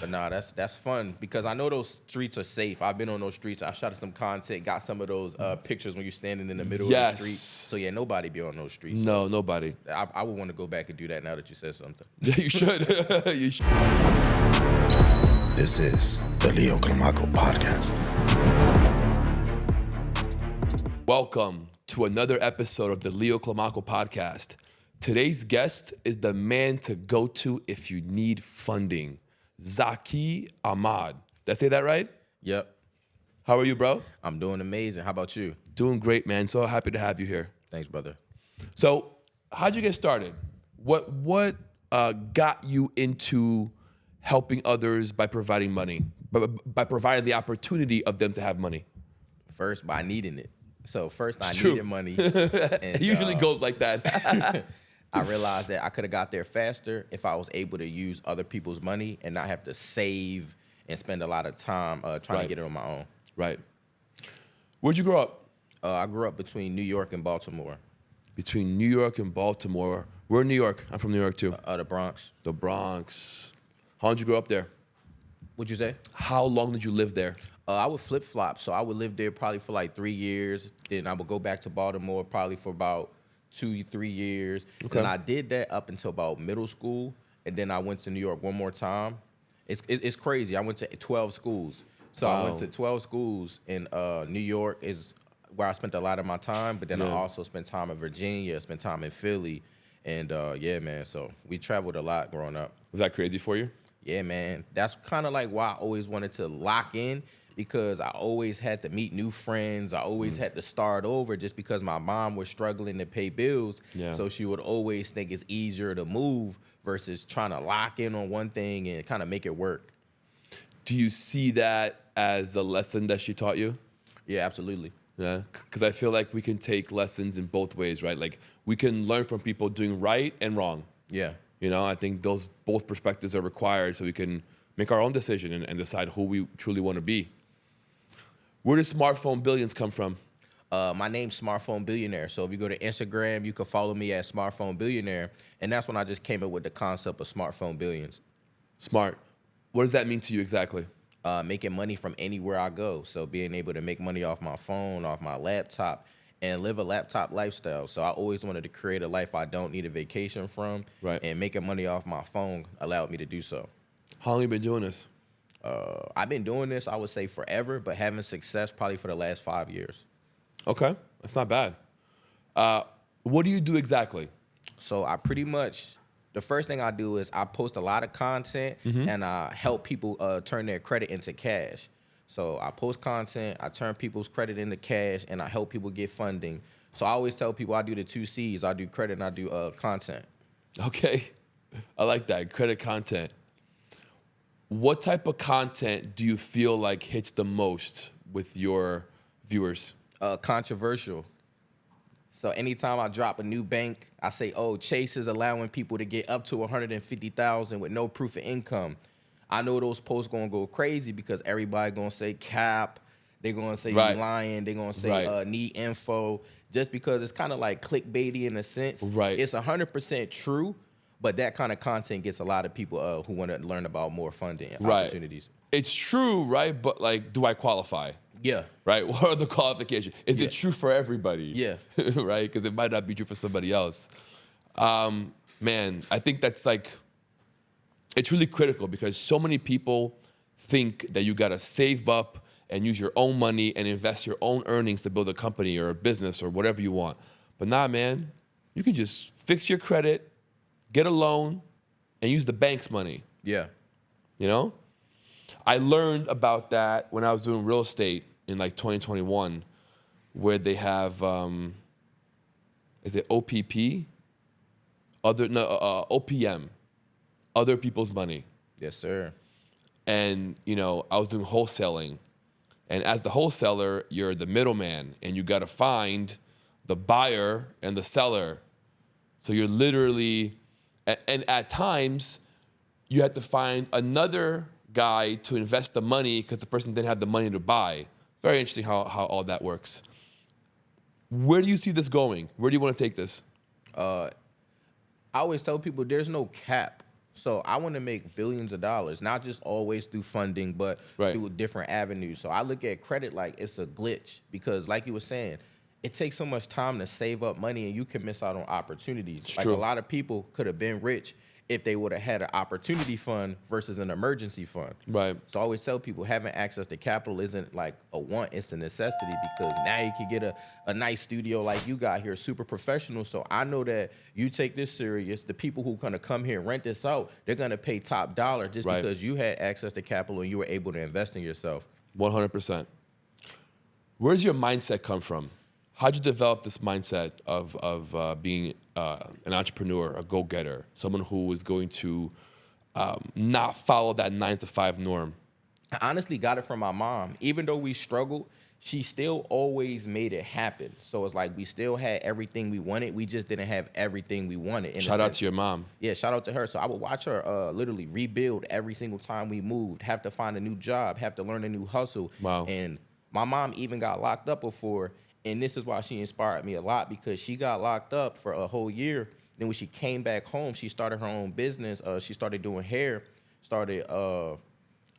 But nah, that's fun because I know those streets are safe. I've been on those streets. I shot some content, got some of those pictures when you're standing in the middle of the street. So yeah, nobody be on those streets. No, so nobody. I would want to go back and do that now that you said something. Yeah, you should. You should. This is the CLIMACO podcast. Welcome to another episode of the CLIMACO podcast. Today's guest is the man to go to if you need funding, Zakee Ahmad. Did I say that right? Yep. How are you, bro? I'm doing amazing. How about you? Doing great, man. So happy to have you here. Thanks, brother. So, how'd you get started? What got you into helping others by providing money, by providing the opportunity of them to have money? First, by needing it. So first, I True. needed money. It usually goes like that. I realized that I could have got there faster if I was able to use other people's money and not have to save and spend a lot of time trying to get it on my own. Right. Where'd you grow up? I grew up between New York and Baltimore. Between New York and Baltimore. We're in New York. I'm from New York too. The Bronx. The Bronx. How long did you grow up there? What'd you say? How long did you live there? I would flip-flop. So I would live there probably for like 3 years. Then I would go back to Baltimore probably for about 2-3 years. Okay. And I did that up until about middle school. And then I went to New York one more time. It's crazy. I went to 12 schools. So Wow. I went to 12 schools in New York is where I spent a lot of my time. But then I also spent time in Virginia, spent time in Philly. And yeah, man, so we traveled a lot growing up. Was that crazy for you? Yeah, man. That's kind of like why I always wanted to lock in, because I always had to meet new friends. I always had to start over just because my mom was struggling to pay bills. Yeah. So she would always think it's easier to move versus trying to lock in on one thing and kind of make it work. Do you see that as a lesson that she taught you? Yeah, absolutely. Yeah, because I feel like we can take lessons in both ways, right? Like we can learn from people doing right and wrong. Yeah. You know, I think those both perspectives are required so we can make our own decision and decide who we truly want to be. Where does smartphone billions come from? My name's Smartphone Billionaire. So if you go to Instagram, you can follow me at Smartphone Billionaire. And that's when I just came up with the concept of Smartphone Billions. Smart. What does that mean to you exactly? Making money from anywhere I go. So being able to make money off my phone, off my laptop, and live a laptop lifestyle. So I always wanted to create a life I don't need a vacation from. Right. And making money off my phone allowed me to do so. How long have you been doing this? I've been doing this, I would say, forever, but having success probably for the last 5 years. Okay, that's not bad. What do you do exactly? So I pretty much, the first thing I do is I post a lot of content and I help people turn their credit into cash. So I post content, I turn people's credit into cash, and I help people get funding. So I always tell people I do the 2 C's. I do credit and I do content. Okay, I like that, credit content. What type of content do you feel like hits the most with your viewers? Controversial. So anytime I drop a new bank, I say, oh, Chase is allowing people to get up to $150,000 with no proof of income. I know those posts gonna go crazy because everybody gonna say cap, they're gonna say you lying, they're gonna say need info, just because it's kind of like clickbaity in a sense. Right. It's 100% true, but that kind of content gets a lot of people who want to learn about more funding opportunities. It's true, right? But like, do I qualify? Yeah. Right? What are the qualifications? Is it true for everybody? Yeah. Right? Because it might not be true for somebody else. Man, I think that's like, it's really critical because so many people think that you got to save up and use your own money and invest your own earnings to build a company or a business or whatever you want. But nah, man, you can just fix your credit, get a loan, and use the bank's money. Yeah. You know? I learned about that when I was doing real estate in like 2021, where they have, is it OPP? OPM, other people's money. Yes, sir. And, you know, I was doing wholesaling. And as the wholesaler, you're the middleman, and you got to find the buyer and the seller. So you're literally, and at times, you have to find another guy to invest the money because the person didn't have the money to buy. Very interesting how all that works. Where do you see this going? Where do you want to take this? I always tell people there's no cap. So I want to make billions of dollars, not just always through funding, but Right. through different avenues. So I look at credit like it's a glitch because, like you were saying, it takes so much time to save up money and you can miss out on opportunities. Like true. a lot of people could have been rich if they would have had an opportunity fund versus an emergency fund. Right. So I always tell people having access to capital isn't like a want, it's a necessity because now you can get a nice studio like you got here, super professional. So I know that you take this serious. The people who gonna come here and rent this out, they're gonna pay top dollar just Right. because you had access to capital and you were able to invest in yourself. 100%. Where's your mindset come from? How'd you develop this mindset of being an entrepreneur, a go-getter, someone who is going to not follow that 9-to-5 norm? I honestly got it from my mom. Even though we struggled, she still always made it happen. So it's like we still had everything we wanted. We just didn't have everything we wanted. In a Shout out sense. to your mom. Yeah, shout out to her. So I would watch her literally rebuild every single time we moved, have to find a new job, have to learn a new hustle. Wow. And my mom even got locked up before. And this is why she inspired me a lot because she got locked up for a whole year. Then when she came back home, she started her own business. She started doing hair, started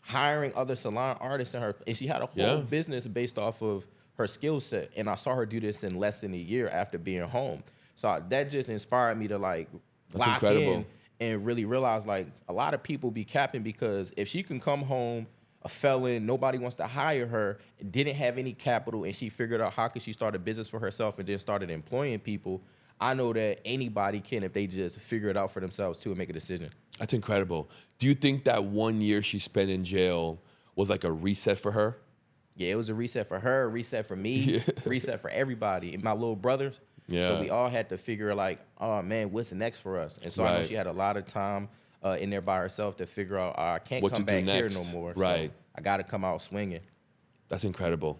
hiring other salon artists in her, and she had a whole business based off of her skill set. And I saw her do this in less than a year after being home. So that just inspired me to like That's lock incredible. in and really realize like a lot of people be capping because if she can come home a felon, nobody wants to hire her, didn't have any capital, and she figured out how could she start a business for herself and then started employing people. I know that anybody can if they just figure it out for themselves too and make a decision. That's incredible. Do you think that 1 year she spent in jail was like a reset for her? Yeah, it was a reset for her, a reset for me, reset for everybody. And my little brothers. Yeah. So we all had to figure like, oh man, what's next for us? And so I know Right. she had a lot of time in there by herself to figure out I can't What come to do back here next. no more. Right. So I got to come out swinging. That's incredible.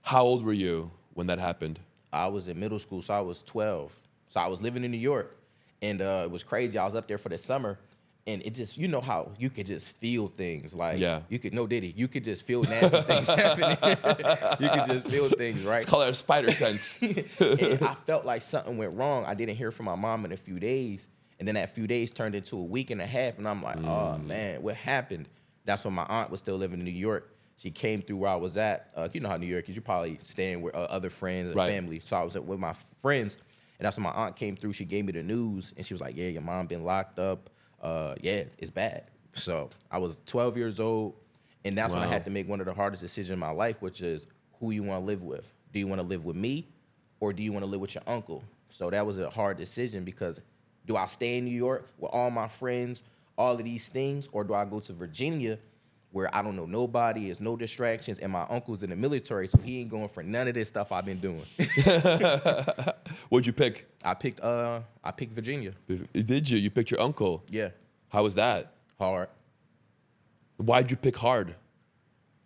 How old were you when that happened? I was in middle school, so I was 12. So I was living in New York, and it was crazy. I was up there for the summer, and it just, you know how you could just feel things. Like, Yeah. you could, no Diddy, you could just feel nasty things happening. You could just feel things, right? Let's call it a spider sense. And I felt like something went wrong. I didn't hear from my mom in a few days, and then that few days turned into a week and a half, and I'm like, oh, man, what happened? That's when my aunt was still living in New York. She came through where I was at. You know how New York is. You're probably staying with other friends and Right. family. So I was with my friends, and that's when my aunt came through. She gave me the news, and she was like, yeah, your mom been locked up. Yeah, it's bad. So I was 12 years old, and that's when I Wow. had to make one of the hardest decisions in my life, which is who you want to live with. Do you want to live with me, or do you want to live with your uncle? So that was a hard decision because do I stay in New York with all my friends, all of these things, or do I go to Virginia where I don't know nobody, there's no distractions, and my uncle's in the military, so he ain't going for none of this stuff I've been doing. What'd you pick? I picked Virginia. Did you? You picked your uncle. Yeah, How was that? hard. Why'd you pick hard?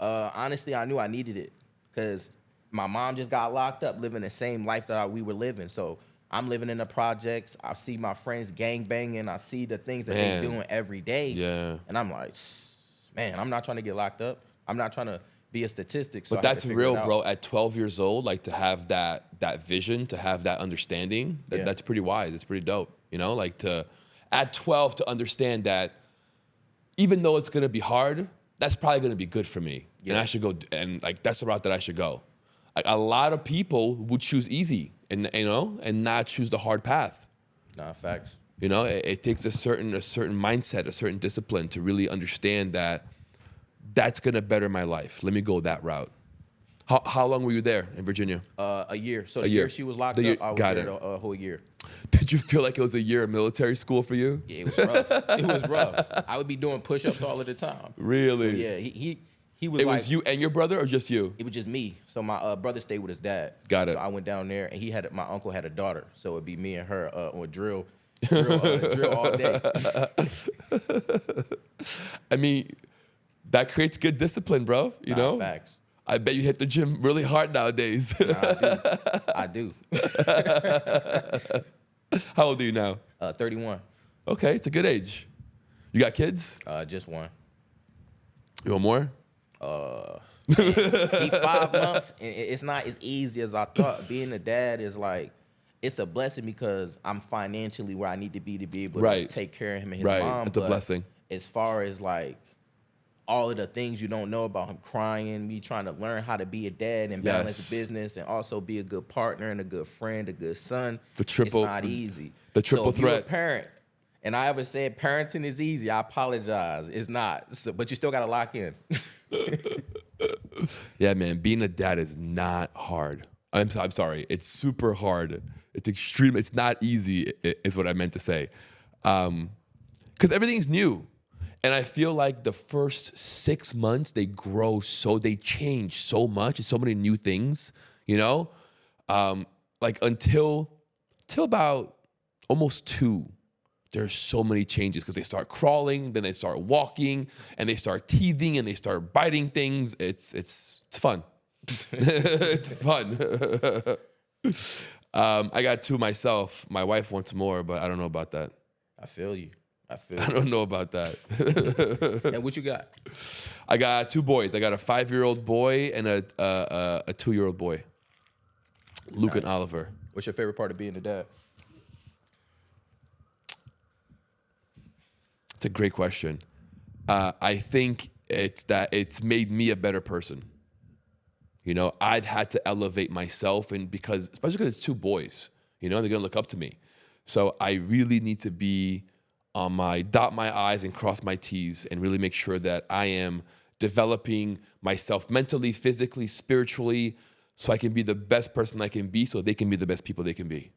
Honestly, I knew I needed it because my mom just got locked up living the same life that we were living. So I'm living in the projects. I see my friends gang banging. I see the things that Man. they doing every day. Yeah. And I'm like, man, I'm not trying to get locked up. I'm not trying to be a statistic. So But I had that's to figure it real, out. bro. At 12 years old, like to have that vision, to have that understanding, Yeah. that's pretty wise. It's pretty dope. You know, like to at 12 to understand that even though it's gonna be hard, that's probably gonna be good for me. And Yeah. I should go, and like that's the route that I should go. Like a lot of people would choose easy and and not choose the hard path. Nah, facts. You know, it takes a certain mindset, a certain discipline to really understand that that's gonna better my life. Let me go that route. How long were you there in Virginia? A year. So the A year. year she was locked The year- up, I was got there it. a whole year. Did you feel like it was a year of military school for you? Yeah, it was rough. It was rough. I would be doing push-ups all of the time. Really? So yeah, he was It like, was you and your brother, or just you? it was just me. So my brother stayed with his dad. Got it. So I went down there, and my uncle had a daughter. So it'd be me and her on drill all day. I mean, that creates good discipline, bro. You Nah, know? facts. I bet you hit the gym really hard nowadays. I do. How old are you now? 31. Okay, it's a good age. You got kids? Just one. You want more? He 5 months, and it's not as easy as I thought. Being a dad is like, it's a blessing because I'm financially where I need to be able Right. to take care of him and his Right. mom. It's a But blessing. as far as like all of the things you don't know about him crying, me trying to learn how to be a dad and balance Yes. business and also be a good partner and a good friend, a good son. It's not easy. The triple so if you're a threat. parent, and I ever said parenting is easy, I apologize. It's not. So, but you still got to lock in. Yeah, man, being a dad is not hard. I'm sorry. It's super hard. It's extreme. It's not easy, is what I meant to say. Because everything's new. And I feel like the first 6 months, they change so much. So many new things, you know? Like until about almost 2, there's so many changes because they start crawling, then they start walking, and they start teething, and they start biting things. It's fun. It's fun. I got 2 myself. My wife wants more, but I don't know about that. I feel you. I don't know about that. And what you got? I got 2 boys. I got a 5-year-old boy and a 2-year-old boy, Luke and Oliver. What's your favorite part of being a dad? It's a great question. I think it's made me a better person. You know, I've had to elevate myself, and especially because it's 2 boys, you know, they're gonna look up to me. So I really need to be on dot my I's and cross my T's and really make sure that I am developing myself mentally, physically, spiritually, so I can be the best person I can be, so they can be the best people they can be.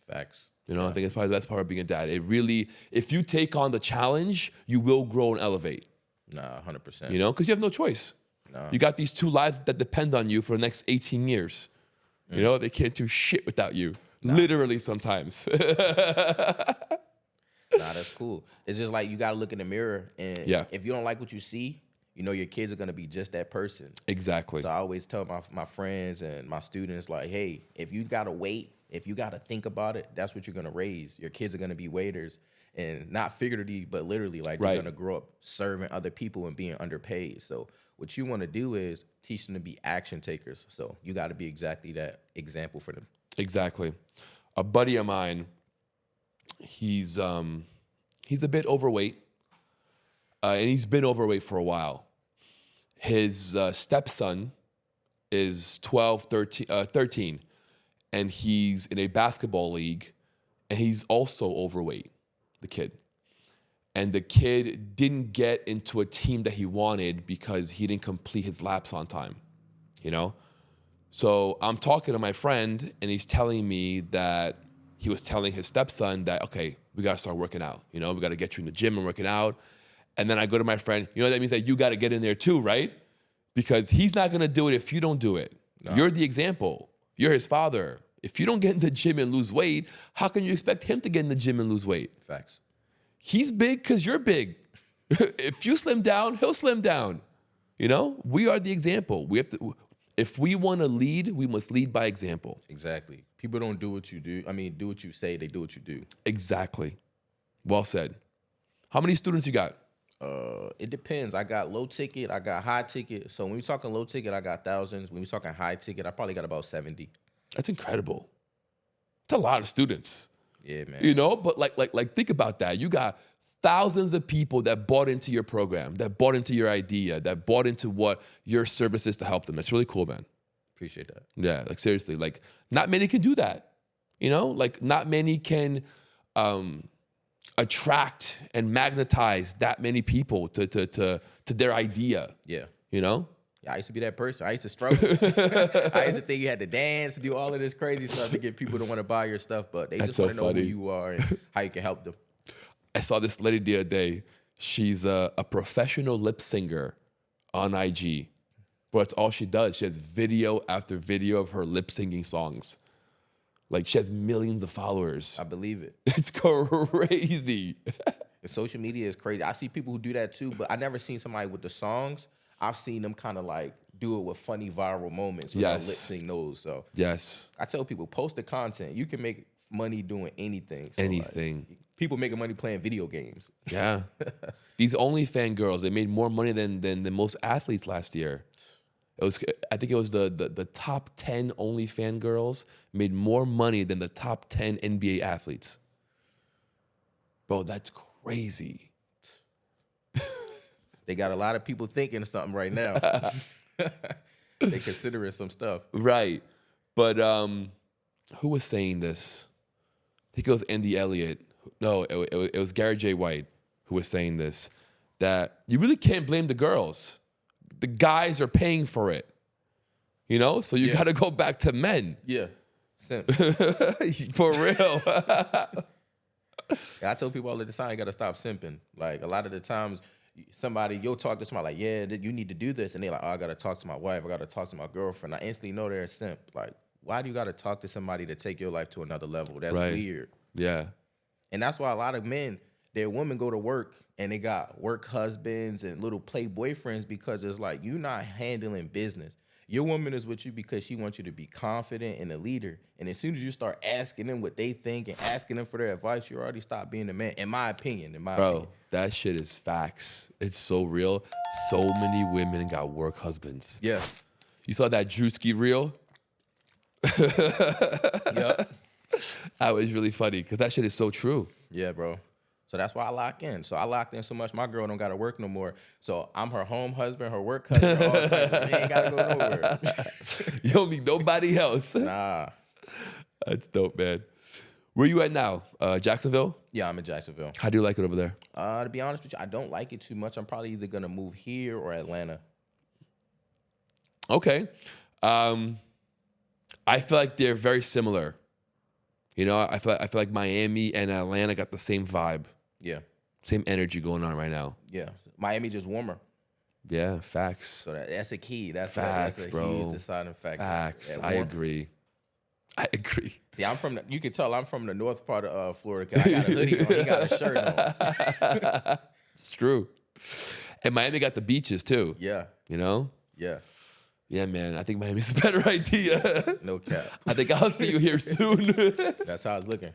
Facts. You know, I think it's probably the best part of being a dad. It really, if you take on the challenge, you will grow and elevate. Nah, 100%. You know, because you have no choice. No. You got these 2 lives that depend on you for the next 18 years. You know, they can't do shit without you. Literally sometimes. Nah, that's cool. It's just like you gotta look in the mirror, and if you don't like what you see, you know your kids are gonna be just that person. Exactly. So I always tell my friends and my students, like, hey, if you gotta wait, if you gotta think about it, that's what you're gonna raise. Your kids are gonna be waiters, and not figuratively, but literally, like they're gonna grow up serving other people and being underpaid. So what you want to do is teach them to be action takers. So you got to be exactly that example for them. Exactly. A buddy of mine, he's a bit overweight, and he's been overweight for a while. His stepson is 13, and he's in a basketball league, and he's also overweight, the kid. And the kid didn't get into a team that he wanted because he didn't complete his laps on time, you know? So I'm talking to my friend, and he's telling me that he was telling his stepson that, okay, we got to start working out. You know, we got to get you in the gym and working out. And then I go to my friend, you know, that means that you got to get in there too, right? Because he's not going to do it if you don't do it. No. You're the example. You're his father. If you don't get in the gym and lose weight, how can you expect him to get in the gym and lose weight? Facts. He's big because you're big. If you slim down, he'll slim down. You know, we are the example. We have to. If we want to lead, we must lead by example. Exactly. People don't do what you do. I mean, do what you say. They do what you do. Exactly. Well said. How many students you got? It depends. I got low ticket. I got high ticket. So when we're talking low ticket, I got thousands. When we're talking high ticket, I probably got about 70. That's incredible. It's a lot of students. Yeah, man. You know, but like think about that. You got thousands of people that bought into your program, that bought into your idea, that bought into what your service is to help them. That's really cool, man. Appreciate that. Yeah, like seriously, like not many can do that. You know, like not many can attract and magnetize that many people to their idea. Yeah. You know? Yeah, I used to be that person. I used to struggle. I used to think you had to dance, do all of this crazy stuff to get people to want to buy your stuff, but they just want to know who you are and how you can help them. I saw this lady the other day. She's a professional lip singer on IG. But that's all she does. She has video after video of her lip singing songs. Like she has millions of followers. I believe it. It's crazy. Social media is crazy. I see people who do that too, but I never seen somebody with the songs. I've seen them kind of like do it with funny viral moments when they lip sync those. So yes, I tell people, post the content. You can make money doing anything. So anything. Like, people making money playing video games. Yeah. These OnlyFans girls, they made more money than most athletes last year. I think it was the top 10 OnlyFans girls made more money than the top 10 NBA athletes. Bro, that's crazy. They got a lot of people thinking of something right now. They considering some stuff. Right. But who was saying this? I think it was Andy Elliott. No, it was Gary J. White who was saying this, that you really can't blame the girls. The guys are paying for it. You know? So you got to go back to men. Yeah. Simp. For real. I tell people all the time, you got to stop simping. Like, a lot of the times, you'll talk to somebody like, yeah, you need to do this. And they're like, oh, I got to talk to my wife. I got to talk to my girlfriend. I instantly know they're a simp. Like, why do you got to talk to somebody to take your life to another level? That's weird. Yeah. And that's why a lot of men, their women go to work and they got work husbands and little play boyfriends, because it's like, you're not handling business. Your woman is with you because she wants you to be confident and a leader. And as soon as you start asking them what they think and asking them for their advice, you already stop being a man, in my opinion. Bro, that shit is facts. It's so real. So many women got work husbands. Yeah. You saw that Drewski reel? Yep. That was really funny because that shit is so true. Yeah, bro. So that's why I lock in. So I locked in so much, my girl don't got to work no more. So I'm her home husband, her work husband, all the time. We ain't got to go nowhere. You don't need nobody else. Nah. That's dope, man. Where you at now? Jacksonville? Yeah, I'm in Jacksonville. How do you like it over there? To be honest with you, I don't like it too much. I'm probably either going to move here or Atlanta. Okay. I feel like they're very similar. You know, I feel like Miami and Atlanta got the same vibe. Yeah. Same energy going on right now. Yeah. Miami just warmer. Yeah, facts. So that's a key. That's facts, a bro. huge deciding factor. Facts. I agree. See, you can tell I'm from the north part of Florida because I got a hoodie on. He got a shirt on. It's true. And Miami got the beaches too. Yeah. You know? Yeah. Yeah, man. I think Miami's a better idea. No cap. I think I'll see you here soon. That's how it's looking.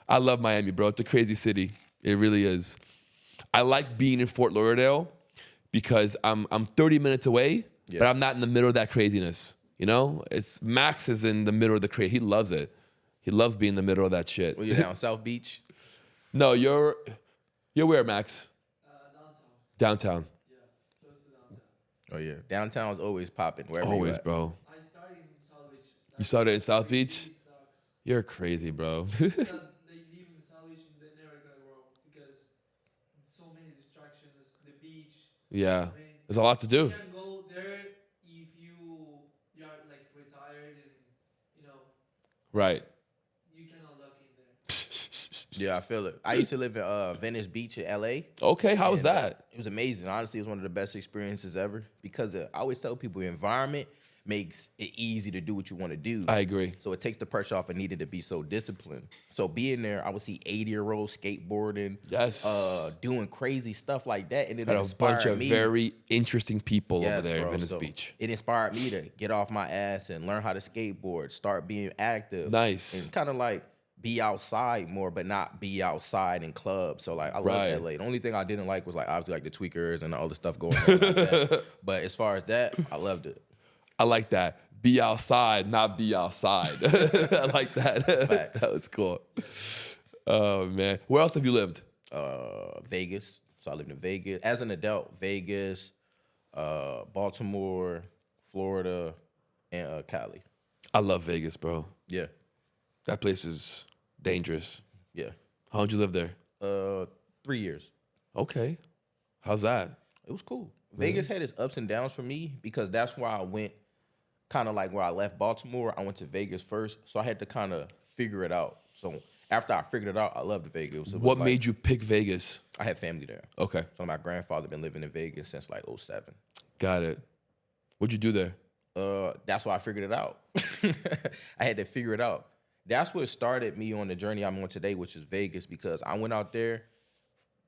I love Miami, bro. It's a crazy city. It really is. I like being in Fort Lauderdale because I'm 30 minutes away, but I'm not in the middle of that craziness. You know? Max is in the middle of the crazy. He loves it. He loves being in the middle of that shit. Well, you're down South Beach? No, you're where, Max? Downtown. Oh, yeah. Downtown's always popping. Always, bro. I started in South Beach. You started in South Beach? It sucks. You're crazy, bro. They live in the South Beach and they're never gonna grow because so many distractions. The beach. Yeah. I mean, There's a lot to you do. can go there if you are like retired and you know Right. you cannot look in there. Yeah, I feel it. I used to live in Venice Beach in L.A. Okay, how was that? It was amazing. Honestly, it was one of the best experiences ever because I always tell people the environment makes it easy to do what you want to do. I agree. So it takes the pressure off and needed to be so disciplined. So being there, I would see 80-year-olds skateboarding, Yes. doing crazy stuff like that. And it Got a inspired bunch of me. very interesting people Yes, over there bro. in Venice So Beach. It inspired me to get off my ass and learn how to skateboard, start being active. Nice. And kind of like be outside more, but not be outside in clubs. So like I Right. love LA. The only thing I didn't like was like obviously like the tweakers and all the stuff going on like that. But as far as that, I loved it. I like that. Be outside, not be outside. I like that. Facts. That was cool. Oh, man. Where else have you lived? Vegas. So I lived in Vegas as an adult. Vegas, Baltimore, Florida, and Cali. I love Vegas, bro. Yeah, That place is dangerous. yeah. How long did you live there? 3 years. Okay. How's that? It was cool. Vegas had its ups and downs for me because that's where I went. Kind of like where I left Baltimore, I went to Vegas first, so I had to kind of figure it out. So after I figured it out, I loved Vegas. What made you pick Vegas? I had family there. Okay. So my grandfather been living in Vegas since like 07. Got it. What'd you do there? That's why I figured it out. I had to figure it out. That's what started me on the journey I'm on today, which is Vegas, because I went out there,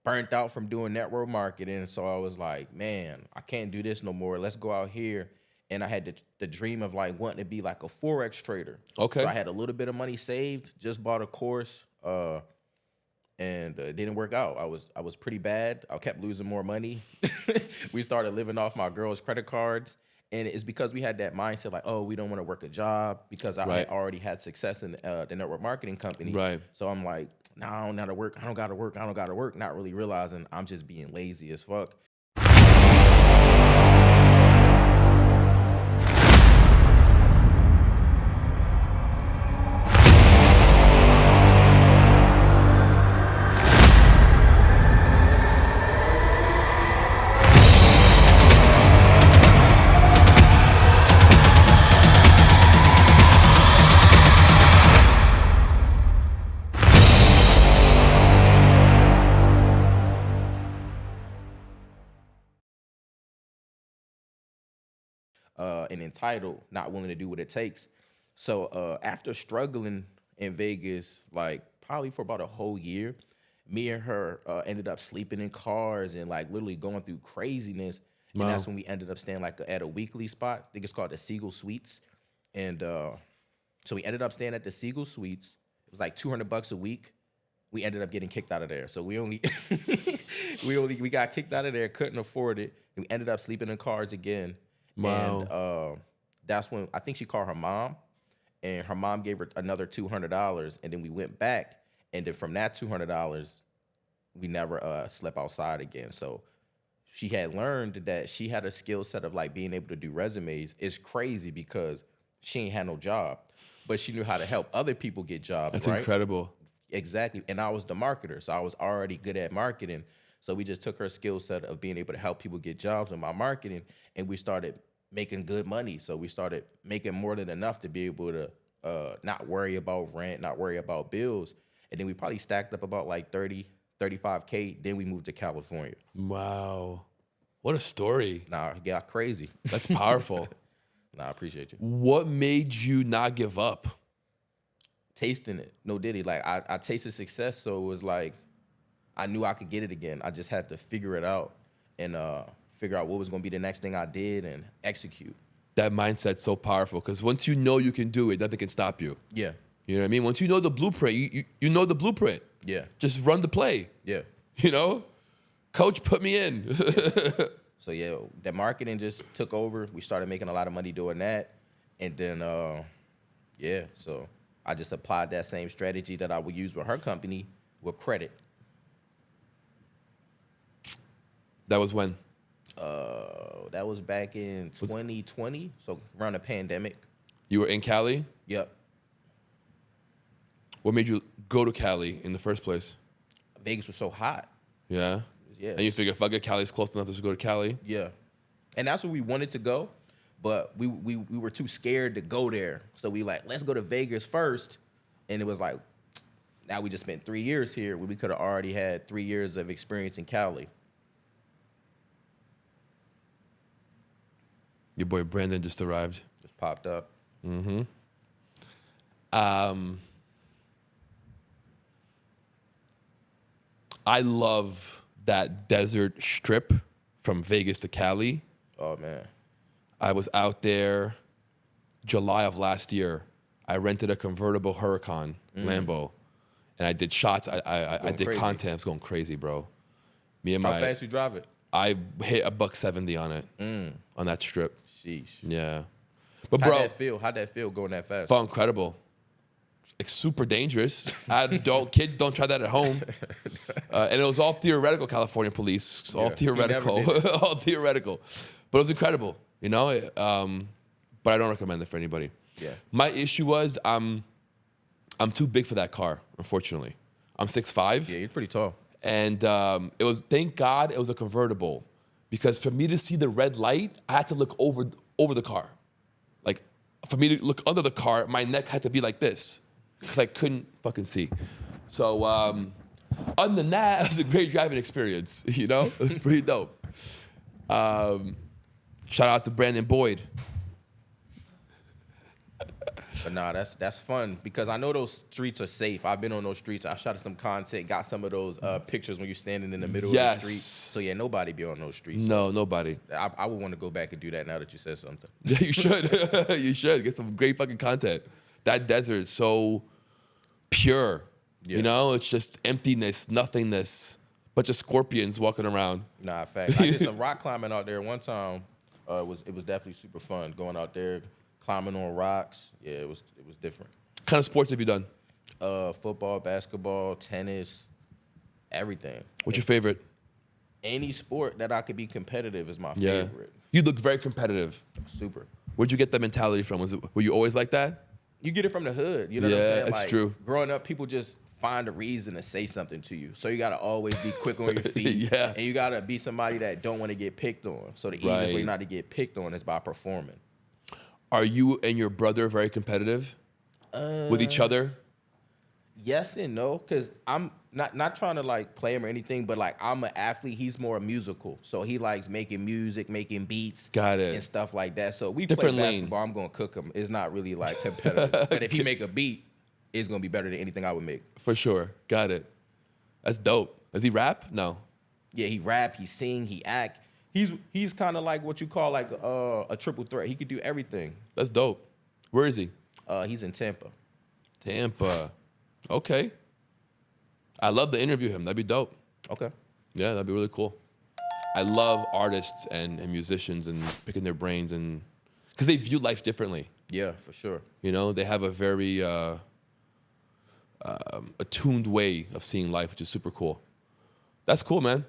burnt out from doing network marketing. So I was like, man, I can't do this no more. Let's go out here. And I had the dream of like wanting to be like a Forex trader. Okay. So I had a little bit of money saved, just bought a course, and it didn't work out. I was pretty bad. I kept losing more money. We started living off my girl's credit cards, and it's because we had that mindset like, oh, we don't want to work a job because I had already had success in the network marketing company. Right. So I'm like, nah, I don't gotta work. I don't gotta work. I don't gotta work. Not really realizing I'm just being lazy as fuck. And entitled, not willing to do what it takes. So after struggling in Vegas, like probably for about a whole year, me and her ended up sleeping in cars and like literally going through craziness. And that's when we ended up staying like at a weekly spot. I think it's called the Seagull Suites. And so we ended up staying at the Seagull Suites. It was like $200 a week. We ended up getting kicked out of there. So we only we got kicked out of there, couldn't afford it. And we ended up sleeping in cars again. Wow. And that's when I think she called her mom, and her mom gave her another $200, and then we went back, and then from that $200, we never slept outside again. So she had learned that she had a skill set of like being able to do resumes. It's crazy because she ain't had no job, but she knew how to help other people get jobs. That's right? incredible. Exactly. And I was the marketer, so I was already good at marketing. So we just took her skill set of being able to help people get jobs in my marketing, and we started making good money. So we started making more than enough to be able to not worry about rent, not worry about bills. And then we probably stacked up about like 30, 35K. Then we moved to California. Wow. What a story. Nah, it got crazy. That's powerful. Nah, I appreciate you. What made you not give up? Tasting it. No diddy. Like I tasted success, so it was like I knew I could get it again. I just had to figure it out and figure out what was going to be the next thing I did and execute. That mindset's so powerful because once you know you can do it, nothing can stop you. Yeah. You know what I mean? Once you know the blueprint, you know the blueprint. Yeah. Just run the play. Yeah. You know? Coach, put me in. So, yeah, the marketing just took over. We started making a lot of money doing that. And then, so I just applied that same strategy that I would use with her company with credit. That was when? That was back in 2020, so around the pandemic. You were in Cali? Yep. What made you go to Cali in the first place? Vegas was so hot. Yeah? Yeah. And you figure if I get Cali's close enough to go to Cali? Yeah. And that's where we wanted to go, but we were too scared to go there. So we like, let's go to Vegas first. And it was like, now we just spent 3 years here when we could have already had 3 years of experience in Cali. Your boy Brandon just arrived. Just popped up. Mm-hmm. I love that desert strip from Vegas to Cali. Oh, man. I was out there July of last year. I rented a convertible Huracan Lambo, and I did shots. I did crazy. content. I was going crazy, bro. Me and How fast you drive it? I hit $170 on it on that strip. Sheesh. Yeah, but How'd bro, that feel? How'd that feel going that fast? felt incredible. It's super dangerous. Kids don't try that at home. And it was all theoretical. California police, it's all theoretical, all theoretical. But it was incredible, you know. But I don't recommend it for anybody. Yeah. My issue was I'm too big for that car. Unfortunately, I'm 6'5". Yeah, you're pretty tall. And it was, thank God it was a convertible, because for me to see the red light, I had to look over the car. Like, for me to look under the car, my neck had to be like this because I couldn't fucking see. So other than that, it was a great driving experience. You know, it was pretty dope. Shout out to Brandon Boyd. But nah, that's fun because I know those streets are safe. I've been on those streets. I shot some content, got some of those pictures when you're standing in the middle of the street. So yeah, nobody be on those streets. No, nobody. I would want to go back and do that now that you said something. Yeah, you should. You should get some great fucking content. That desert is so pure. Yeah. You know, it's just emptiness, nothingness, bunch of scorpions walking around. Nah, fact. I did some rock climbing out there one time. It was definitely super fun going out there, climbing on rocks. Yeah, it was different. What kind of sports have you done? Football, basketball, tennis, everything. What's your favorite? Any sport that I could be competitive is my Yeah. favorite. You look very competitive. Super. Where'd you get that mentality from? Were you always like that? You get it from the hood. You know what I'm Yeah, saying? it's true. Growing up, people just find a reason to say something to you. So you got to always be quick on your feet. Yeah. And you got to be somebody that don't want to get picked on. So the easiest way not to get picked on is by performing. Are you and your brother very competitive with each other? Yes and no, because I'm not trying to like play him or anything, but like I'm an athlete. He's more musical, so he likes making music, making beats, Got it. and stuff like that. So we Different play lane. basketball. I'm gonna cook him. It's not really like competitive, but if he make a beat, it's gonna be better than anything I would make. For sure. Got it. That's dope. Does he rap? No. Yeah, he rap, he sing, he act. He's kind of like what you call like a triple threat. He could do everything. That's dope. Where is he? He's in Tampa. Tampa. Okay. I'd love to interview him. That'd be dope. Okay. Yeah, that'd be really cool. I love artists and musicians and picking their brains and because they view life differently. Yeah, for sure. You know, they have a very attuned way of seeing life, which is super cool. That's cool, man.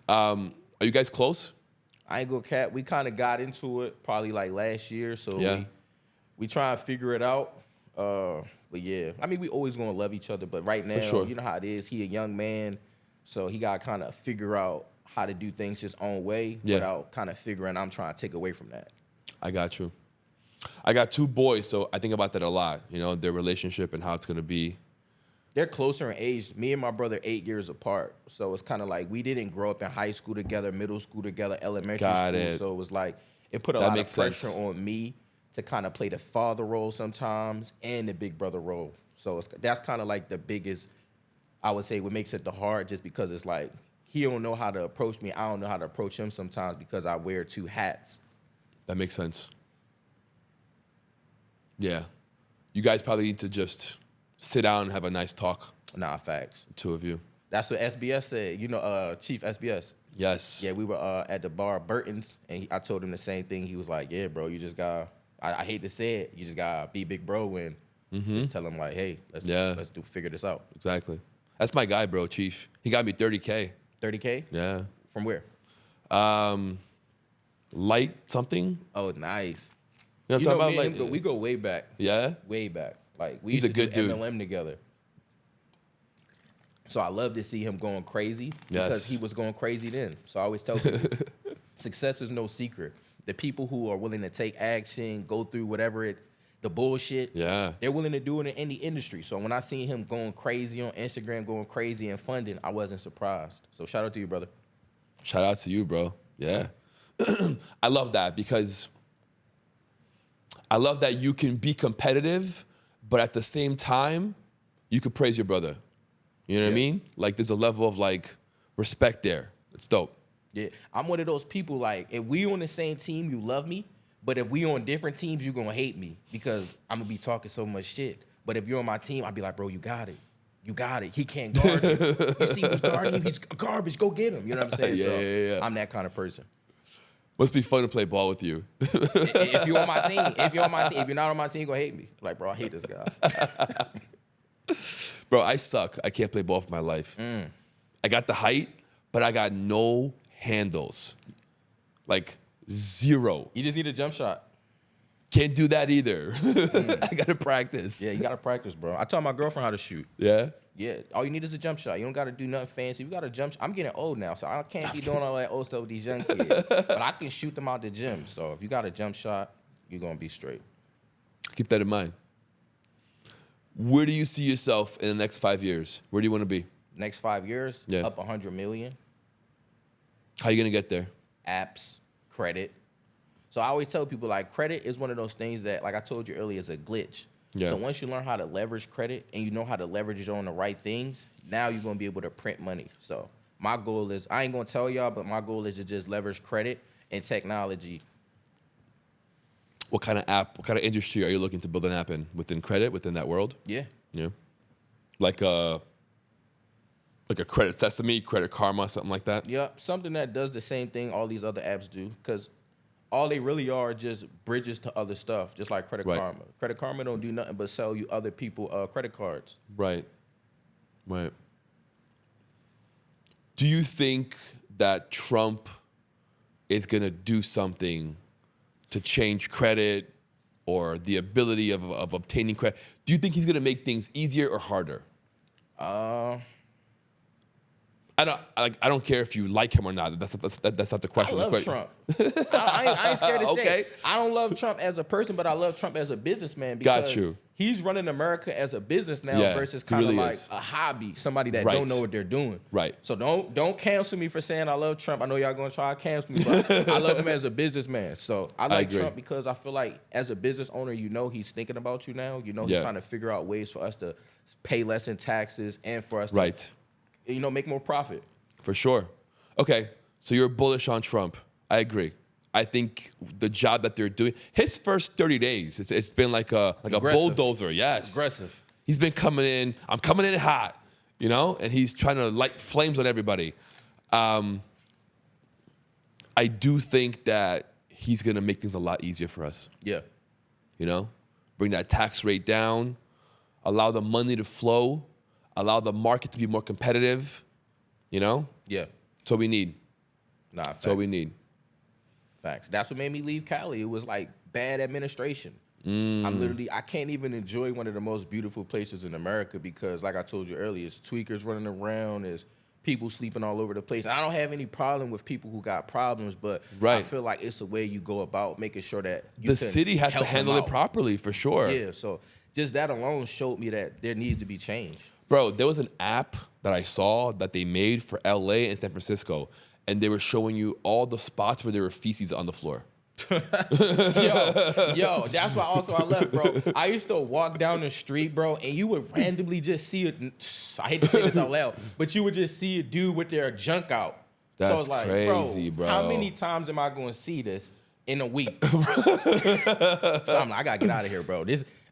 Are you guys close? I ain't gonna cap. We kind of got into it probably like last year, so Yeah. we try and figure it out. But yeah, I mean, we always gonna love each other. But right now, sure. you know how it is. He a young man, so he gotta kind of figure out how to do things his own way Yeah. without kind of figuring I'm trying to take away from that. I got you. I got 2 boys, so I think about that a lot. You know, their relationship and how it's gonna be. They're closer in age. Me and my brother 8 years apart, so it's kind of like we didn't grow up in high school together, middle school together, elementary Got school. it. So it was like it put a That lot of makes pressure sense. on me to kind of play the father role sometimes and the big brother role. So that's kind of like the biggest, I would say, what makes it the hard, just because it's like he don't know how to approach me. I don't know how to approach him sometimes because I wear 2 hats. That makes sense. Yeah. You guys probably need to just sit down and have a nice talk, Nah, facts. 2 of you. That's what SBS said. You know, Chief SBS. Yes. Yeah, we were at the bar Burton's, and I told him the same thing. He was like, "Yeah, bro, you just got. I hate to say it, you just gotta be big bro and just tell him like, hey, let's figure this out. Exactly. That's my guy, bro, Chief. He got me 30K. 30K Yeah. from where? Light something. Oh, nice. You know what I'm talking me and about? him we go way back. Yeah. Way back. Like we He's used a to good do dude. MLM together. So I love to see him going crazy because Yes. he was going crazy then. So I always tell people, success is no secret. The people who are willing to take action, go through whatever the bullshit, Yeah. they're willing to do it in any industry. So when I seen him going crazy on Instagram, going crazy and funding, I wasn't surprised. So shout out to you, brother. Shout out to you, bro. Yeah. I love that because I love that you can be competitive, but at the same time, you could praise your brother. You know what I Yeah. mean? Like there's a level of like respect there. It's dope. Yeah, I'm one of those people, like, if we on the same team, you love me. But if we on different teams, you gonna hate me because I'm gonna be talking so much shit. But if you're on my team, I'll be like, bro, you got it. You got it. He can't guard you. You see who's guarding him? He's garbage. Go get him. You know what I'm saying? Yeah. I'm that kind of person. Must be fun to play ball with you. If you're on my team, if you're not on my team, you're gonna hate me. Like, bro, I hate this guy. Bro, I suck. I can't play ball for my life. I got the height, but I got no handles. Like 0. You just need a jump shot. Can't do that either. I gotta practice. Yeah, you gotta practice, bro. I taught my girlfriend how to shoot. Yeah? Yeah, all you need is a jump shot. You don't got to do nothing fancy. You got to jump. I'm getting old now, so I can't be doing all that old stuff with these young kids. But I can shoot them out the gym. So if you got a jump shot, you're going to be straight. Keep that in mind. Where do you see yourself in the next 5 years? Where do you want to be? Next 5 years, Yeah. up 100 million. How you gonna get there? Apps, credit. So I always tell people, like, credit is one of those things that, like I told you earlier, is a glitch. Yeah. So once you learn how to leverage credit and you know how to leverage it on the right things, now you're going to be able to print money. So my goal is, I ain't going to tell y'all, but my goal is to just leverage credit and technology. What kind of app, what kind of industry are you looking to build an app in? Within credit, within that world? Yeah. Yeah. Like a Credit Sesame, Credit Karma, something like that. Yep, something that does the same thing all these other apps do, because all they really are just bridges to other stuff, just like Credit Right. Karma. Credit Karma don't do nothing but sell you other people credit cards. Right. Right. Do you think that Trump is going to do something to change credit or the ability of obtaining credit? Do you think he's going to make things easier or harder? I don't care if you like him or not. That's not the I question. love Trump. I ain't scared to say Okay. it. I don't love Trump as a person, but I love Trump as a businessman Got because you. he's running America as a business now Yeah, versus he kind of really like is. a hobby, somebody that Right. don't know what they're doing. Right. So don't cancel me for saying I love Trump. I know y'all gonna try to cancel me, but I love him as a businessman. So I like agree. Trump because I feel like as a business owner, you know he's thinking about you now. You know he's Yeah. trying to figure out ways for us to pay less in taxes and for us Right. to, make more profit. For sure. Okay, so you're bullish on Trump. I agree. I think the job that they're doing, his first 30 days, it's been like a Aggressive. bulldozer. Yes. Aggressive. He's been coming in. I'm coming in hot, and he's trying to light flames on everybody. I do think that he's gonna make things a lot easier for us. Yeah. Bring that tax rate down, allow the money to flow, allow the market to be more competitive. Yeah. That's what we need. Nah, That's what we facts. need. Facts. That's what made me leave Cali. It was like bad administration. I can't even enjoy one of the most beautiful places in America because, like I told you earlier, it's tweakers running around, there's people sleeping all over the place. I don't have any problem with people who got problems, but I Right. feel like it's a way you go about making sure that you The can city has to help them handle it out. properly, for sure. Yeah, so just that alone showed me that there needs to be change. Bro, there was an app that I saw that they made for LA and San Francisco, and they were showing you all the spots where there were feces on the floor. Yo, that's why also I left, bro. I used to walk down the street, bro, and you would randomly just see it. I hate to say this out loud, but you would just see a dude with their junk out. So That's it's like, crazy, bro. How many times am I going to see this in a week? So I'm like, I gotta get out of here, bro.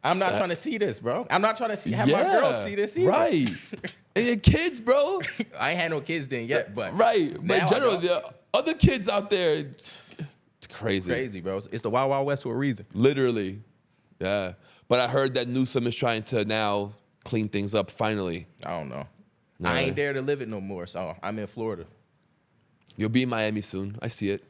I'm not trying to see this, bro. I'm not trying to have my girls see this either. Right. And your kids, bro. I ain't had no kids then yet, but Right. But now in I general, know. the other kids out there, it's crazy. Crazy, bro. It's the Wild Wild West for a reason. Literally. Yeah. But I heard that Newsom is trying to now clean things up finally. I don't know. Yeah. I ain't there to live it no more, so I'm in Florida. You'll be in Miami soon. I see it.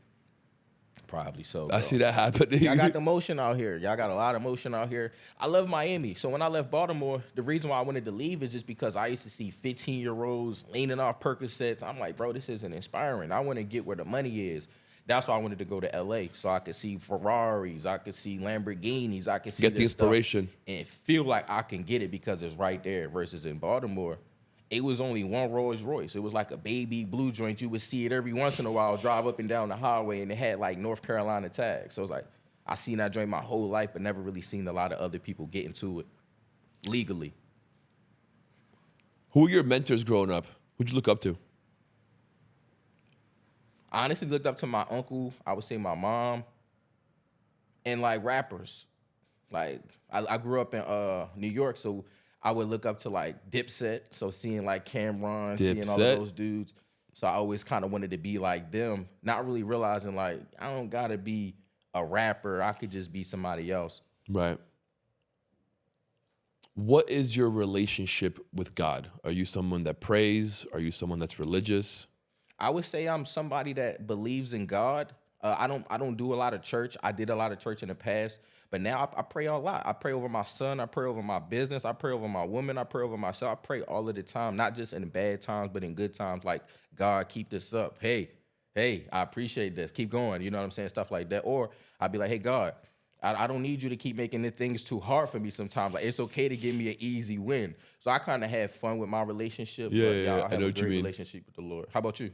Probably so. I bro. see that happening. Y'all got the motion out here. Y'all got a lot of motion out here. I love Miami. So when I left Baltimore, the reason why I wanted to leave is just because I used to see 15-year-olds leaning off Percocets. I'm like, bro, this isn't inspiring. I want to get where the money is. That's why I wanted to go to LA, so I could see Ferraris, I could see Lamborghinis, I could see Get the this stuff inspiration. and feel like I can get it because it's right there. Versus in Baltimore, it was only one Rolls Royce. It was like a baby blue joint. You would see it every once in a while, drive up and down the highway, and it had like North Carolina tags. So it was like, I seen that joint my whole life, but never really seen a lot of other people get into it legally. Who were your mentors growing up? Who'd you look up to? I honestly looked up to my uncle, I would say my mom, and like rappers. Like I grew up in New York, so I would look up to like Dipset. So seeing like Cameron, seeing all of Dipset. those dudes. So I always kind of wanted to be like them, not really realizing like I don't gotta be a rapper. I could just be somebody else. Right. What is your relationship with God? Are you someone that prays? Are you someone that's religious? I would say I'm somebody that believes in God. I don't do a lot of church. I did a lot of church in the past, but now I pray a lot. I pray over my son. I pray over my business. I pray over my woman. I pray over myself. I pray all of the time, not just in bad times, but in good times. Like, God, keep this up. Hey, I appreciate this. Keep going. You know what I'm saying? Stuff like that. Or I'd be like, hey, God, I don't need you to keep making the things too hard for me sometimes. Like, it's okay to give me an easy win. So I kind of have fun with my relationship. Yeah, but yeah, I I have know a what you great mean. relationship with the Lord. How about you?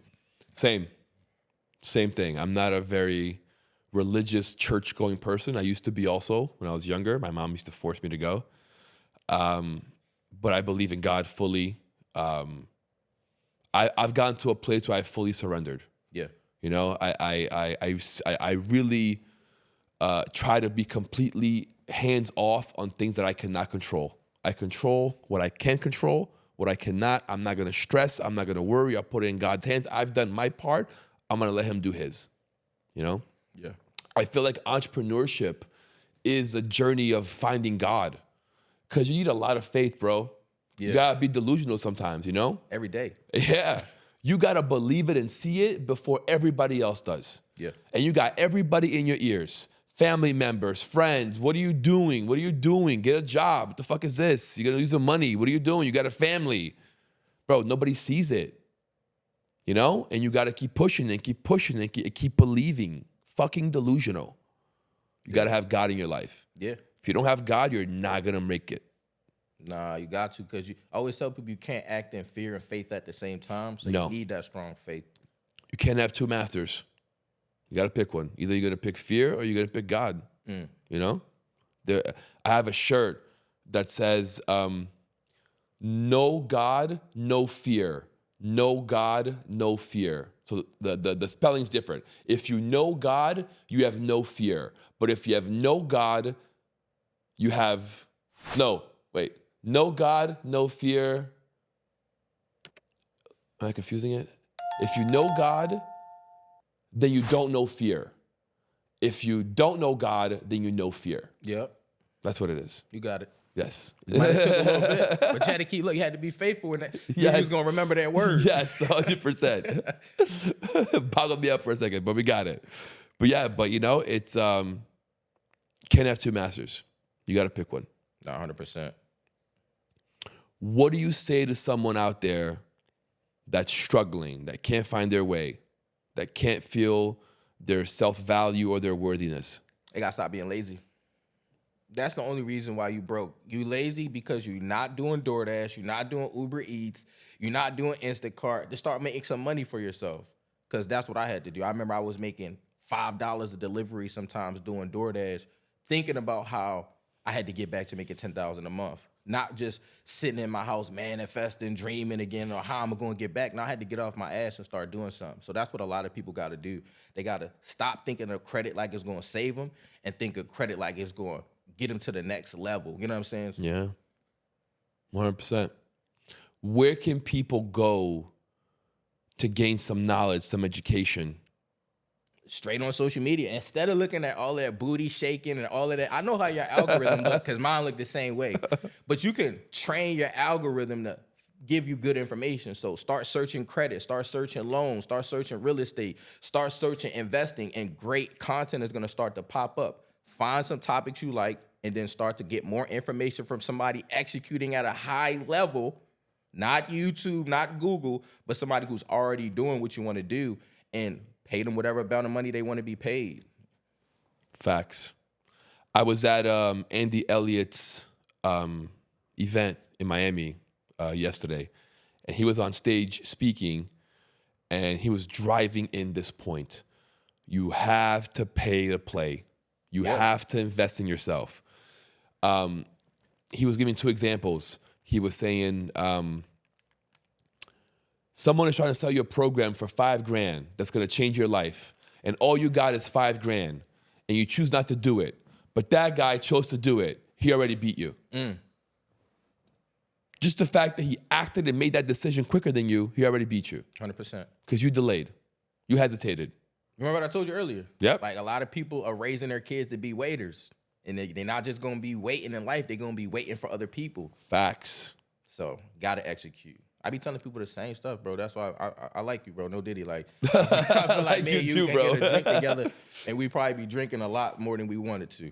Same thing. I'm not a very religious church-going person. I used to be also when I was younger. My mom used to force me to go. But I believe in God fully. I've gotten to a place where I fully surrendered. Yeah. You know, I really try to be completely hands off on things that I cannot control. I control what I can control. What I cannot, I'm not going to stress. I'm not going to worry. I'll put it in God's hands. I've done my part. I'm going to let him do his, you know? Yeah. I feel like entrepreneurship is a journey of finding God because you need a lot of faith, bro. Yeah. You got to be delusional sometimes, you know? Every day. Yeah. You got to believe it and see it before everybody else does. Yeah. And you got everybody in your ears. Family members, friends, what are you doing? What are you doing? Get a job. What the fuck is this? You're going to lose some money. What are you doing? You got a family. Bro, nobody sees it. You know? And you got to keep pushing and keep pushing and keep believing. Fucking delusional. You got to have God in your life. Yeah. If you don't have God, you're not going to make it. Nah, you got to, because you I always tell people you can't act in fear and faith at the same time. So No. you need that strong faith. You can't have two masters. You got to pick one. Either you're going to pick fear or you're going to pick God. You know? I have a shirt that says, no God, no fear. No God, no fear. So the spelling's different. If you know God, you have no fear. But if you have no God, you have... No God, no fear. Am I confusing it? If you know God, then you don't know fear. If you don't know God, then you know fear. Yep. That's what it is. You got it. Yes. It might have took a little bit, but you had to keep, look, you had to be faithful in that. You Yes. was going to remember that word. Yes, 100%. Boggled me up for a second, but we got it. But yeah, you know, it's can't have two masters. You got to pick one. Nah, 100%. What do you say to someone out there that's struggling, that can't find their way, that can't feel their self-value or their worthiness? They got to stop being lazy. That's the only reason why you broke. You lazy because you're not doing DoorDash, you're not doing Uber Eats, you're not doing Instacart. To start making some money for yourself, because that's what I had to do. I remember I was making $5 a delivery sometimes doing DoorDash, thinking about how I had to get back to making $10,000 a month. Not just sitting in my house manifesting, dreaming again, or how I'm going to get back. Now I had to get off my ass and start doing something. So that's what a lot of people got to do. They got to stop thinking of credit like it's going to save them and think of credit like it's going to get them to the next level. You know what I'm saying? Yeah, 100%. Where can people go to gain some knowledge, some education? Straight on social media. Instead of looking at all that booty shaking and all of that, I know how your algorithm look because mine look the same way. But you can train your algorithm to give you good information. So start searching credit, start searching loans, start searching real estate, start searching investing, and great content is going to start to pop up. Find some topics you like and then start to get more information from somebody executing at a high level, not YouTube, not Google, but somebody who's already doing what you want to do, and pay them whatever amount of money they want to be paid. Facts. I was at Andy Elliott's event in Miami yesterday, and he was on stage speaking, and he was driving in this point. You have to pay to play. You have to invest in yourself. He was giving two examples. He was saying, someone is trying to sell you a program for $5,000 that's going to change your life, and all you got is $5,000, and you choose not to do it. But that guy chose to do it. He already beat you. Just the fact that he acted and made that decision quicker than you, he already beat you. 100%. Because you delayed. You hesitated. Remember what I told you earlier? Yep. Like, a lot of people are raising their kids to be waiters. And they're not just going to be waiting in life. They're going to be waiting for other people. Facts. So, got to execute. I be telling people the same stuff, bro. That's why I like you, bro. No Diddy. Like, I feel like me and you too, can bro. get a drink together, and we probably be drinking a lot more than we wanted to.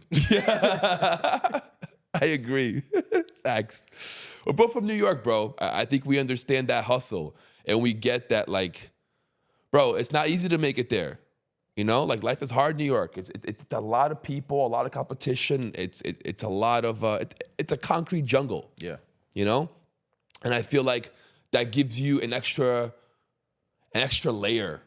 I agree. Facts. We're both from New York, bro. I think we understand that hustle, and we get that, like, bro, it's not easy to make it there. You know, like, life is hard in New York. It's a lot of people, a lot of competition. It's a lot of it's a concrete jungle. Yeah. You know, and I feel like that gives you an extra layer.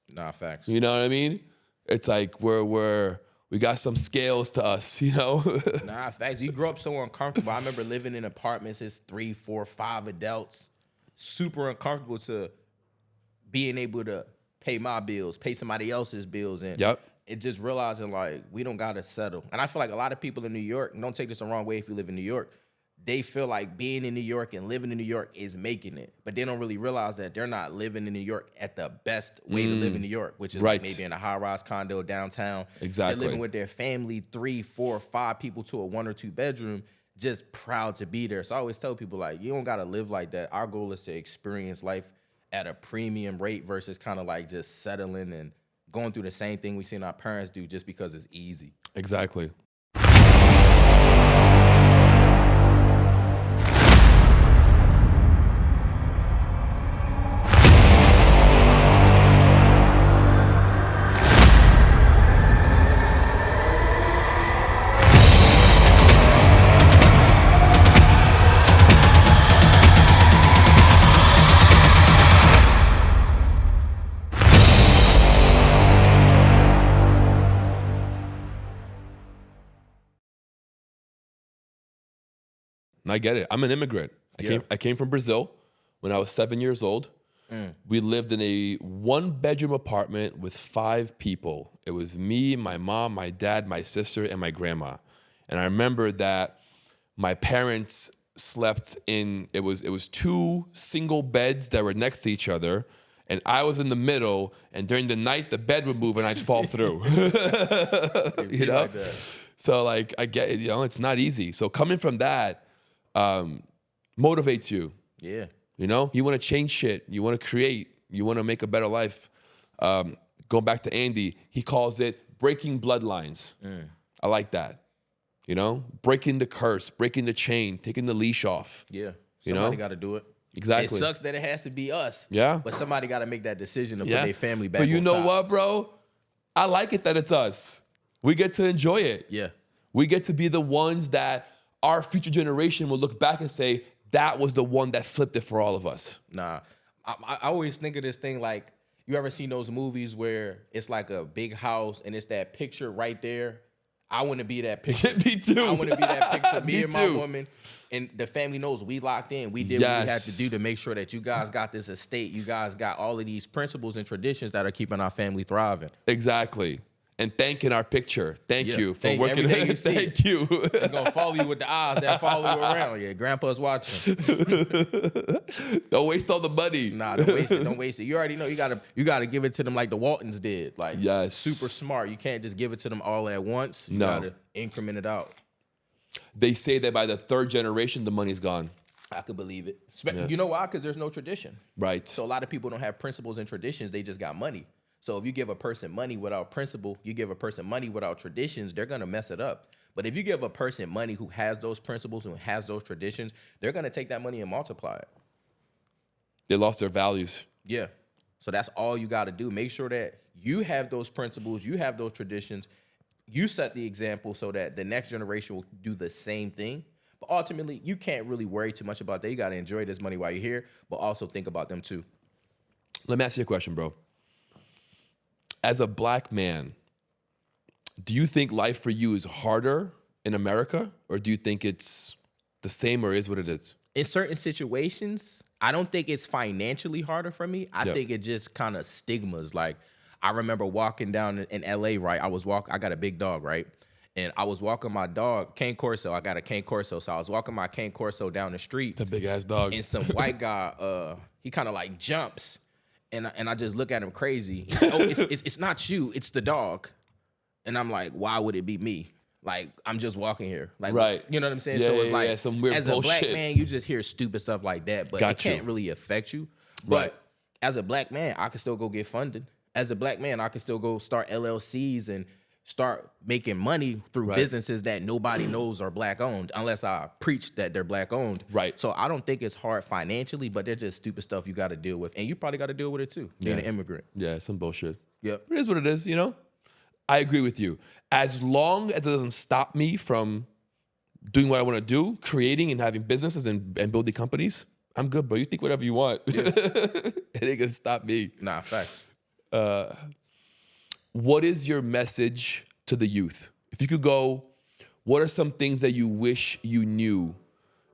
Nah, facts. You know what I mean? It's like we got some scales to us, you know? Nah, facts. You grew up so uncomfortable. I remember living in apartments. It's 3, 4, 5 adults. Super uncomfortable to being able to pay my bills, pay somebody else's bills. And Yep. it just realizing, like, we don't got to settle. And I feel like a lot of people in New York, and don't take this the wrong way if you live in New York, they feel like being in New York and living in New York is making it, but they don't really realize that they're not living in New York at the best way to live in New York, which is like maybe in a high-rise condo downtown. Exactly. They're living with their family, 3, 4, 5 people to a 1 or 2 bedroom, just proud to be there. So I always tell people, like, you don't gotta live like that. Our goal is to experience life at a premium rate versus kind of like just settling and going through the same thing we seen our parents do just because it's easy. Exactly. And I get it. I'm an immigrant. I came from Brazil when I was 7 years old. We lived in a 1-bedroom apartment with 5 people. It was me, my mom, my dad, my sister, and my grandma. And I remember that my parents slept in, it was 2 single beds that were next to each other. And I was in the middle, and during the night, the bed would move and I'd fall through. You know? Like that. So like, I get it, it's not easy. So coming from that, motivates you. Yeah. You know, you want to change shit. You want to create. You want to make a better life. Going back to Andy, he calls it breaking bloodlines. I like that. You know, breaking the curse, breaking the chain, taking the leash off. Yeah. You Somebody know? got to do it. Exactly. It sucks that it has to be us. Yeah. But somebody got to make that decision to put their family back But you on know top. what, bro? I like it that it's us. We get to enjoy it. Yeah. We get to be the ones that our future generation will look back and say, that was the one that flipped it for all of us. Nah. I always think of this thing like, you ever seen those movies where it's like a big house and it's that picture right there? I want to be that picture. Me too. I want to be that picture. Me Me and my too. woman, and the family knows we locked in. We did what we had to do to make sure that you guys got this estate. You guys got all of these principles and traditions that are keeping our family thriving. Exactly. And thanking our picture. Thank you for Thank working. everything you see. Thank you. It's gonna follow you with the eyes that follow you around. Yeah, grandpa's watching. Don't waste all the money. Nah, don't waste it. Don't waste it. You already know you gotta give it to them like the Waltons did. Like, Yes. super smart. You can't just give it to them all at once. You No. gotta increment it out. They say that by the 3rd generation, the money's gone. I could believe it. You know why? Because there's no tradition. Right. So a lot of people don't have principles and traditions. They just got money. So if you give a person money without principle, you give a person money without traditions, they're going to mess it up. But if you give a person money who has those principles, who has those traditions, they're going to take that money and multiply it. They lost their values. Yeah. So that's all you got to do. Make sure that you have those principles, you have those traditions, you set the example so that the next generation will do the same thing. But ultimately, you can't really worry too much about that. You got to enjoy this money while you're here, but also think about them too. Let me ask you a question, bro. As a black man, do you think life for you is harder in America, or do you think it's the same or is what it is? In certain situations, I don't think it's financially harder for me. I think it just kind of stigmas. Like, I remember walking down in LA, right? I got a big dog, right? And I was walking my dog, Cane Corso. I got a Cane Corso. So I was walking my Cane Corso down the street. The big ass dog. And some white guy, he kind of like jumps. And I just look at him crazy. He said, "Oh, it's not you, it's the dog." And I'm like, "Why would it be me? Like, I'm just walking here." Like, right. You know what I'm saying? Yeah, so it's like, some weird as bullshit. a black man, you just hear stupid stuff like that, but it can't really affect you. Right. But as a black man, I can still go get funded. As a black man, I can still go start LLCs and start making money through businesses that nobody knows are black owned, unless I preach that they're black owned. Right. So I don't think it's hard financially, but they're just stupid stuff you got to deal with, and you probably got to deal with it too, being an immigrant. Yeah, some bullshit. Yep. It is what it is, you know? I agree with you. As long as it doesn't stop me from doing what I want to do, creating and having businesses and building companies, I'm good, bro. You think whatever you want. It ain't gonna stop me. Nah, facts. What is your message to the youth? If you could go, what are some things that you wish you knew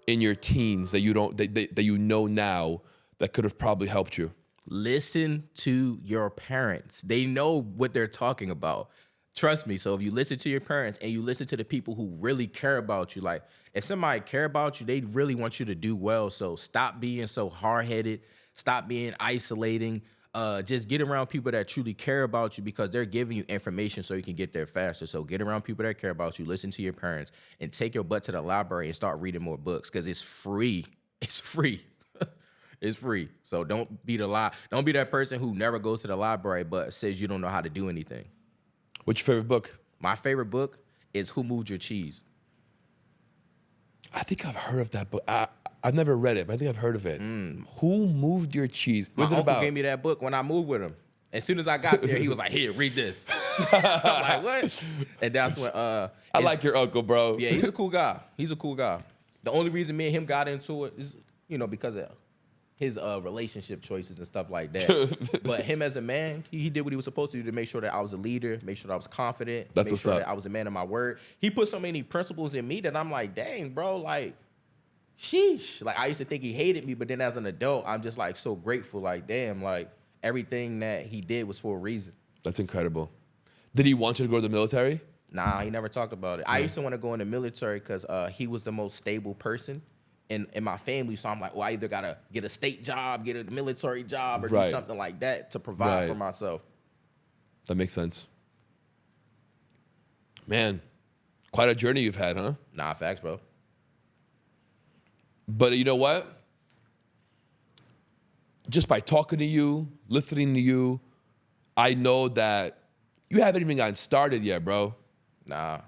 in your teens that you don't that you know now that could have probably helped you? Listen to your parents. They know what they're talking about. Trust me. So if you listen to your parents and you listen to the people who really care about you, like if somebody care about you, they really want you to do well. So stop being so hard-headed. Stop being isolating. Just get around people that truly care about you because they're giving you information so you can get there faster. So get around people that care about you, listen to your parents, and take your butt to the library and start reading more books because it's free. It's free. It's free. So don't be don't be that person who never goes to the library but says you don't know how to do anything. What's your favorite book? My favorite book is Who Moved Your Cheese? I think I've heard of that book. I've never read it, but I think I've heard of it. Who Moved Your Cheese? What's My it uncle about? gave me that book when I moved with him. As soon as I got there, he was like, "Here, read this." I'm like, "What?" And that's when I like your uncle, bro. yeah, he's a cool guy. He's a cool guy. The only reason me and him got into it is, because of his relationship choices and stuff like that. But him as a man, he did what he was supposed to do to make sure that I was a leader, make sure that I was confident, That's make what's sure up. that I was a man of my word. He put so many principles in me that I'm like, dang, bro, like, sheesh. Like, I used to think he hated me, but then as an adult, I'm just like so grateful. Like, damn, like everything that he did was for a reason. That's incredible. Did he want you to go to the military? Nah, he never talked about it. I used to want to go in the military because he was the most stable person in my family. So I'm like, well, I either got to get a state job, get a military job, or do Right. something like that to provide Right. for myself. That makes sense. Man, quite a journey you've had, huh? Nah, facts, bro. But you know what? Just by talking to you, listening to you, I know that you haven't even gotten started yet, bro. Nah.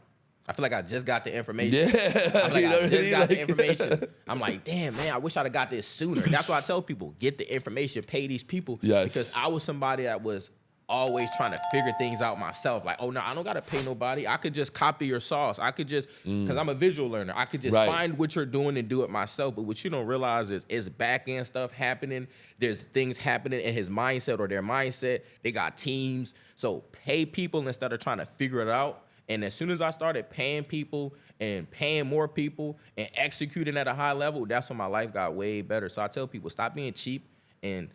I feel like I just got the information. Yeah. I feel like You know I what I just mean? got the Like- information. I'm like, damn, man, I wish I'd have got this sooner. That's why I tell people, get the information, pay these people. Yes. Because I was somebody that was always trying to figure things out myself. Like, oh, no, I don't got to pay nobody. I could just copy your sauce. I could just, because I'm a visual learner, I could just Right. find what you're doing and do it myself. But what you don't realize is back end stuff happening. There's things happening in his mindset or their mindset. They got teams. So pay people instead of trying to figure it out. And as soon as I started paying people and paying more people and executing at a high level, that's when my life got way better. So I tell people, stop being cheap. And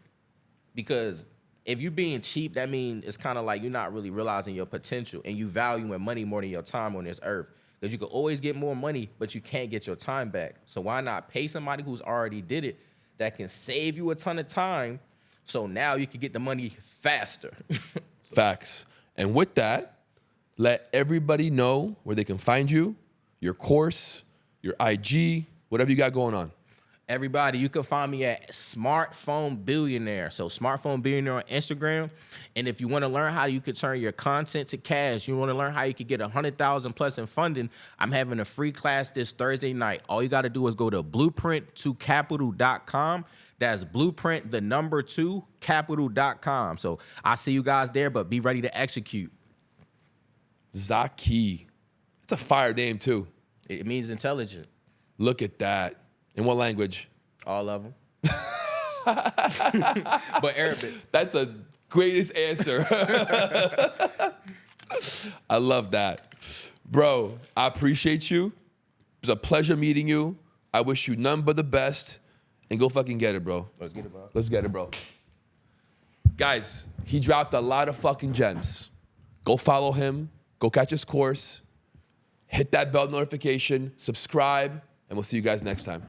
because if you're being cheap, that means it's kind of like you're not really realizing your potential and you valuing money more than your time on this earth. Because you can always get more money, but you can't get your time back. So why not pay somebody who's already did it that can save you a ton of time so now you can get the money faster? Facts. And with that, let everybody know where they can find you, your course, your IG, whatever you got going on. Everybody, you can find me at Smartphone Billionaire. So Smartphone Billionaire on Instagram. And if you want to learn how you can turn your content to cash, you want to learn how you can get 100,000 plus in funding, I'm having a free class this Thursday night. All you got to do is go to blueprint2capital.com. That's blueprint, the number 2, capital.com. So I'll see you guys there, but be ready to execute. Zakee. It's a fire name, too. It means intelligent. Look at that. In what language? All of them. But Arabic. That's a greatest answer. I love that. Bro, I appreciate you. It was a pleasure meeting you. I wish you none but the best. And go fucking get it, bro. Let's get it, bro. Let's get it, bro. Guys, he dropped a lot of fucking gems. Go follow him. Go catch his course. Hit that bell notification. Subscribe. And we'll see you guys next time.